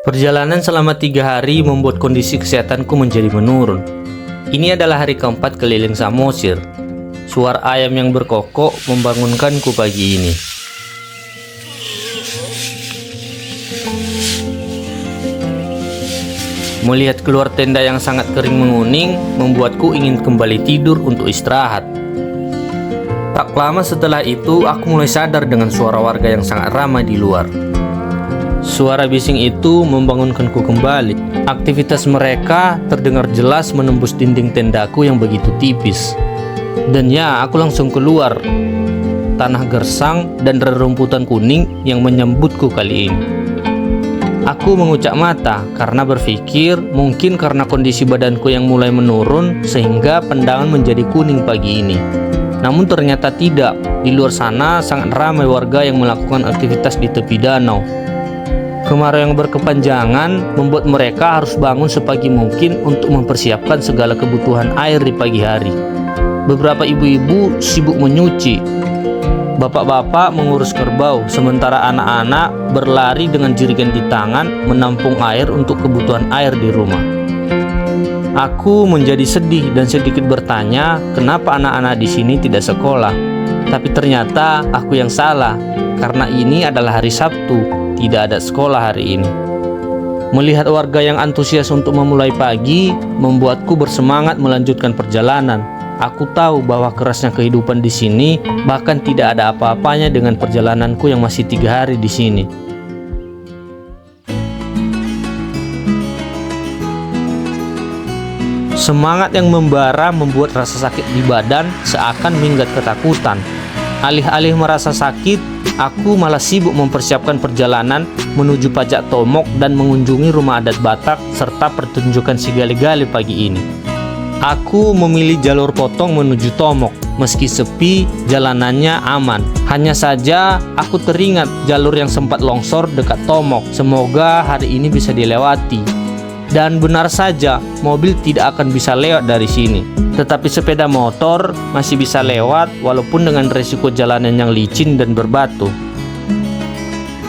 Perjalanan selama 3 hari membuat kondisi kesehatanku menjadi menurun. Ini adalah hari keempat keliling Samosir. Suara ayam yang berkokok membangunkanku pagi ini. Melihat keluar tenda yang sangat kering menguning, membuatku ingin kembali tidur untuk istirahat. Tak lama setelah itu, aku mulai sadar dengan suara warga yang sangat ramai di luar. Suara bising itu membangunkanku kembali. Aktivitas mereka terdengar jelas menembus dinding tendaku yang begitu tipis. Dan ya, aku langsung keluar. Tanah gersang dan rerumputan kuning yang menyambutku kali ini. Aku mengucap mata karena berpikir mungkin karena kondisi badanku yang mulai menurun sehingga pandangan menjadi kuning pagi ini. Namun ternyata tidak. Di luar sana sangat ramai warga yang melakukan aktivitas di tepi danau. Kemarau yang berkepanjangan membuat mereka harus bangun sepagi mungkin untuk mempersiapkan segala kebutuhan air di pagi hari. Beberapa ibu-ibu sibuk menyuci. Bapak-bapak mengurus kerbau, sementara anak-anak berlari dengan jerigen di tangan menampung air untuk kebutuhan air di rumah. Aku menjadi sedih dan sedikit bertanya, kenapa anak-anak di sini tidak sekolah? Tapi ternyata aku yang salah, karena ini adalah hari Sabtu. Tidak ada sekolah hari ini. Melihat warga yang antusias untuk memulai pagi membuatku bersemangat melanjutkan perjalanan. Aku tahu bahwa kerasnya kehidupan di sini bahkan tidak ada apa-apanya dengan perjalananku yang masih 3 hari di sini. Semangat yang membara membuat rasa sakit di badan seakan minggat ketakutan. Alih-alih merasa sakit, aku malah sibuk mempersiapkan perjalanan menuju Pajak Tomok dan mengunjungi rumah adat Batak serta pertunjukan si Gale-Gale pagi ini. Aku memilih jalur potong menuju Tomok, meski sepi, jalanannya aman. Hanya saja aku teringat jalur yang sempat longsor dekat Tomok. Semoga hari ini bisa dilewati. Dan benar saja, mobil tidak akan bisa lewat dari sini. Tetapi sepeda motor masih bisa lewat walaupun dengan resiko jalanan yang licin dan berbatu.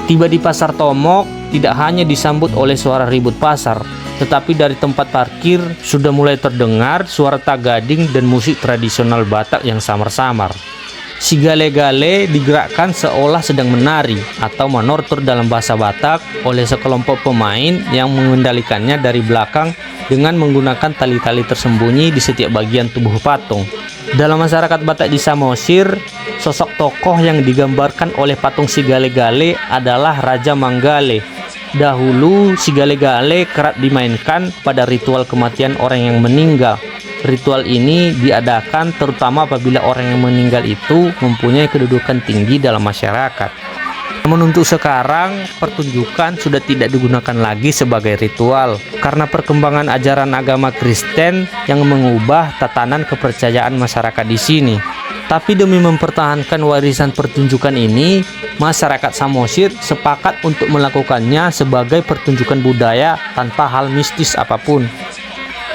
Tiba di pasar Tomok, tidak hanya disambut oleh suara ribut pasar, tetapi dari tempat parkir sudah mulai terdengar suara tagading dan musik tradisional Batak yang samar-samar. Si Gale-Gale digerakkan seolah sedang menari atau manortor dalam bahasa Batak oleh sekelompok pemain yang mengendalikannya dari belakang dengan menggunakan tali-tali tersembunyi di setiap bagian tubuh patung. Dalam masyarakat Batak di Samosir, sosok tokoh yang digambarkan oleh patung si Gale-Gale adalah Raja Manggale. Dahulu si Gale-Gale kerap dimainkan pada ritual kematian orang yang meninggal. Ritual ini diadakan terutama apabila orang yang meninggal itu mempunyai kedudukan tinggi dalam masyarakat. Namun untuk sekarang, pertunjukan sudah tidak digunakan lagi sebagai ritual karena perkembangan ajaran agama Kristen yang mengubah tatanan kepercayaan masyarakat di sini. Tapi demi mempertahankan warisan pertunjukan ini, masyarakat Samosir sepakat untuk melakukannya sebagai pertunjukan budaya tanpa hal mistis apapun.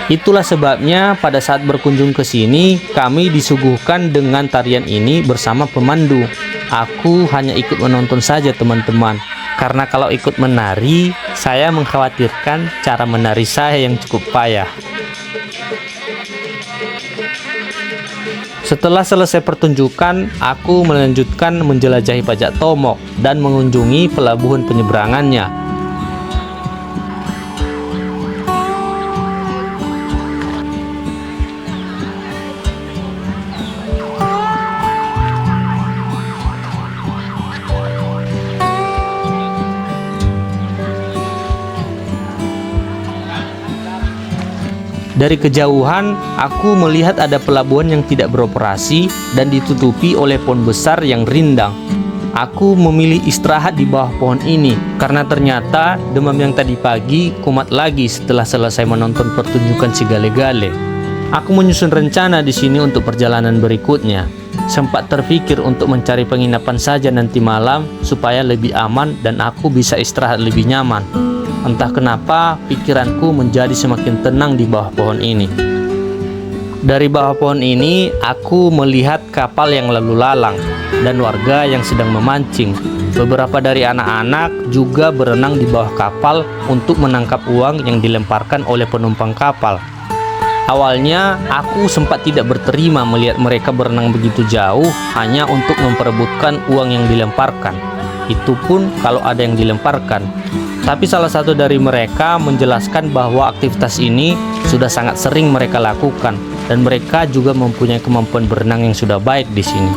Itulah sebabnya pada saat berkunjung ke sini, kami disuguhkan dengan tarian ini bersama pemandu. Aku hanya ikut menonton saja teman-teman, karena kalau ikut menari, saya mengkhawatirkan cara menari saya yang cukup payah. Setelah selesai pertunjukan, aku melanjutkan menjelajahi Pajak Tomok dan mengunjungi pelabuhan penyeberangannya. Dari kejauhan, aku melihat ada pelabuhan yang tidak beroperasi dan ditutupi oleh pohon besar yang rindang. Aku memilih istirahat di bawah pohon ini karena ternyata demam yang tadi pagi kumat lagi setelah selesai menonton pertunjukan si Gale-Gale. Aku menyusun rencana di sini untuk perjalanan berikutnya. Sempat terpikir untuk mencari penginapan saja nanti malam supaya lebih aman dan aku bisa istirahat lebih nyaman. Entah kenapa pikiranku menjadi semakin tenang di bawah pohon ini. Dari bawah pohon ini, aku melihat kapal yang lalu lalang dan warga yang sedang memancing. Beberapa dari anak-anak juga berenang di bawah kapal untuk menangkap uang yang dilemparkan oleh penumpang kapal. Awalnya, aku sempat tidak berterima melihat mereka berenang begitu jauh hanya untuk memperebutkan uang yang dilemparkan. Itu pun kalau ada yang dilemparkan. Tapi salah satu dari mereka menjelaskan bahwa aktivitas ini sudah sangat sering mereka lakukan dan mereka juga mempunyai kemampuan berenang yang sudah baik di sini.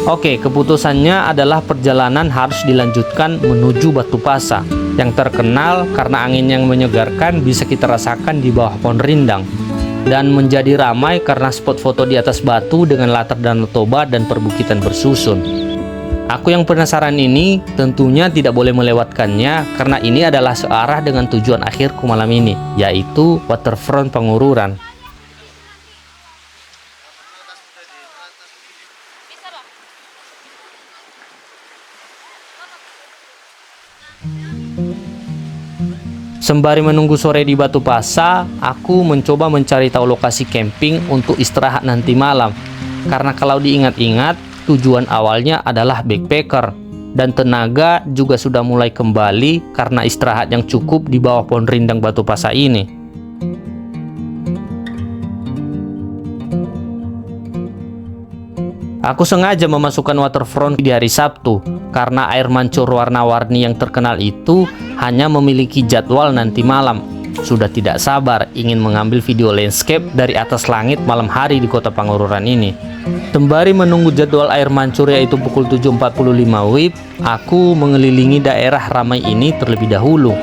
Oke, keputusannya adalah perjalanan harus dilanjutkan menuju Batu Pasa yang terkenal karena angin yang menyegarkan bisa kita rasakan di bawah pohon rindang dan menjadi ramai karena spot foto di atas batu dengan latar Danau Toba dan perbukitan bersusun. Aku yang penasaran ini tentunya tidak boleh melewatkannya karena ini adalah searah dengan tujuan akhirku malam ini, yaitu Waterfront Pangururan. Sembari menunggu sore di Batu Pasa, aku mencoba mencari tahu lokasi camping untuk istirahat nanti malam. Karena kalau diingat-ingat, tujuan awalnya adalah backpacker. Dan tenaga juga sudah mulai kembali karena istirahat yang cukup di bawah pohon rindang Batu Pasa ini. Aku sengaja memasukkan waterfront di hari Sabtu karena air mancur warna-warni yang terkenal itu hanya memiliki jadwal nanti malam. Sudah tidak sabar ingin mengambil video landscape dari atas langit malam hari di kota Pangururan ini. Sembari menunggu jadwal air mancur yaitu pukul 7.45 WIB, aku mengelilingi daerah ramai ini terlebih dahulu.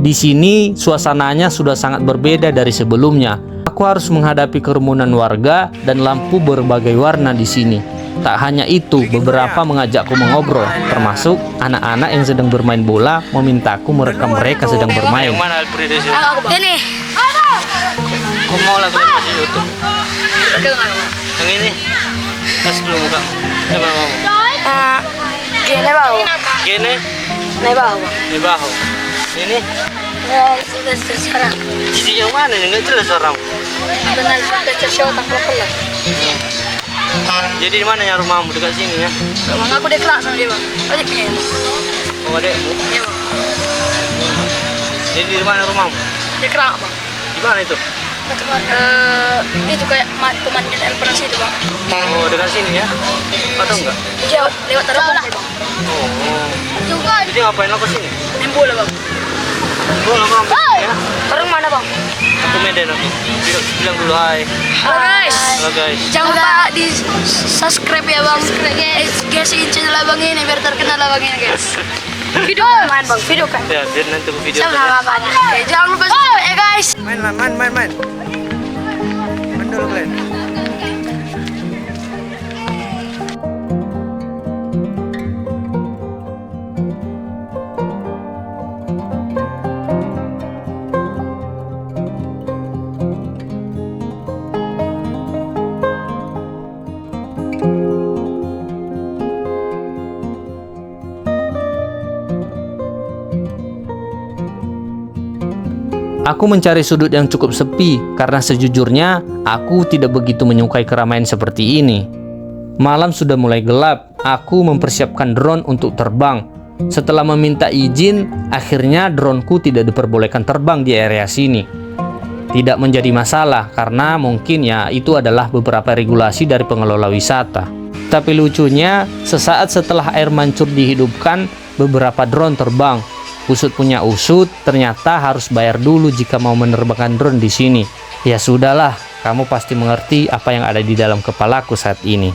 Di sini suasananya sudah sangat berbeda dari sebelumnya. Aku harus menghadapi kerumunan warga dan lampu berbagai warna di sini. Tak hanya itu, beberapa mengajakku mengobrol, termasuk anak-anak yang sedang bermain bola memintaku merekam mereka sedang bermain. Yang mana Ini. Kau mau lagu masih YouTube? Yang ini? Kas dulu muka. Coba mau. Gini bau. Gini? Naik bau. Di bahu. Ini? Sudah sekarang. Isi yang mana? Yang nggak jelas orang. Benar sudah tershow tak pelak. Jadi di mana ya rumahmu? Dekat sini ya? Bang aku dekat sama dia bang. Ojek ni. Oh adekmu? Iya bang. Jadi di mana rumahmu? Dekat bang. Di mana itu? Itu kayak pemandian air panas itu bang. Oh dekat sini ya? Atau enggak? Jauh lewat terapung bang. Oh. Juga. Jadi ngapain lo kesini? Main bola bang. Bola kamu ya? Orang mana bang? Aku Medan aku. Bilang dulu hai. Halo guys. Halo guys. Jangan lupa di subscribe ya bang. Guys ini channel abang ini biar terkenal abang ini guys. Video main bang, video kan. Ya biar nanti aku video. Sama abang. Jangan lupa subscribe ya guys. Main. Main dulu kalian. Aku mencari sudut yang cukup sepi karena sejujurnya aku tidak begitu menyukai keramaian seperti ini. Malam sudah mulai gelap, aku mempersiapkan drone untuk terbang. Setelah meminta izin, akhirnya droneku tidak diperbolehkan terbang di area sini. Tidak menjadi masalah karena mungkin ya itu adalah beberapa regulasi dari pengelola wisata. Tapi lucunya, sesaat setelah air mancur dihidupkan, beberapa drone terbang. Usut punya usut, ternyata harus bayar dulu jika mau menerbangkan drone di sini. Ya sudahlah, kamu pasti mengerti apa yang ada di dalam kepalaku saat ini.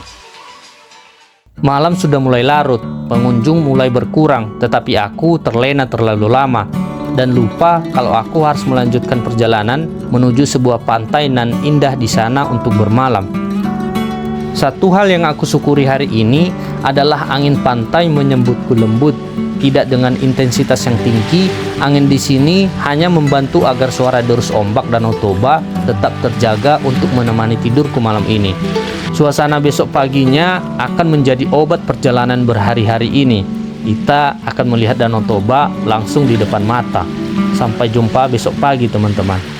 Malam sudah mulai larut, pengunjung mulai berkurang, tetapi aku terlena terlalu lama dan lupa kalau aku harus melanjutkan perjalanan menuju sebuah pantai nan indah di sana untuk bermalam. Satu hal yang aku syukuri hari ini adalah angin pantai menyambutku lembut, tidak dengan intensitas yang tinggi. Angin di sini hanya membantu agar suara derus ombak Danau Toba tetap terjaga untuk menemani tidurku malam ini. Suasana besok paginya akan menjadi obat perjalanan berhari-hari ini. Kita akan melihat Danau Toba langsung di depan mata. Sampai jumpa besok pagi teman-teman.